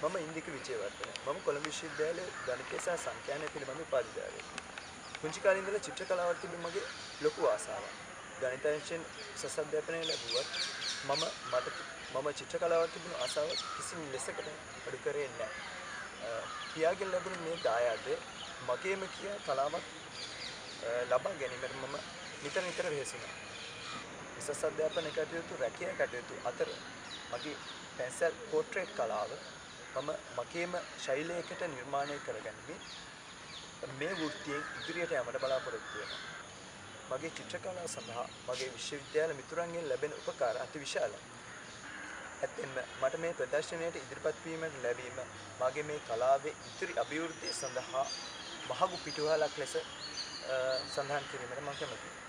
මම ඉන්දික විජේවර්ධන. මම කොළඹ විශ්වවිද්‍යාලයේ ගණිතය සහ සංඛ්‍යානය පිළිබඳ උපාධිධාරියෙක්. පුංචි කාලේ ඉඳලා චිත්‍ර කලාවට තිබුණ මගේ ලොකු ආසාවක්. ගණිතයෙන් උසස් අධ්‍යාපනය ලැබුවත් මම චිත්‍ර කලාවට තිබුණු ආසාව කිසිම ලෙසකට අඩු කරේ නැහැ. පියාගෙන් ලැබුණ මේ දායාදය මගේම කියා කලාවක් ලබා ගැනීමට මම නිතර වෙහෙසුණා. උසස් අධ්‍යාපන කටයුතු රැකියා කටයුතු අතර මගේ පැන්සල් පෝට්‍රේට් කලාව මම මගේම ශෛලයකට නිර්මාණය කරගනිමින් මේ වෘත්තියෙන් ඉදිරියට යෑමට බලාපොරොත්තු වෙනවා. මගේ චිත්‍ර කලාව සඳහා මගේ විශ්වවිද්‍යාල මිතුරන්ගෙන් ලැබෙන උපකාර අතිවිශාලයි. ඇත්තෙන්ම මට මේ ප්‍රදර්ශනයට ඉදිරිපත් වීමට ලැබීම මගේ මේ කලාවේ ඉදිරි අභිවෘද්ධිය සඳහා මහඟු පිටුවහලක් ලෙස සඳහන් කිරීමට මම කැමැතියි.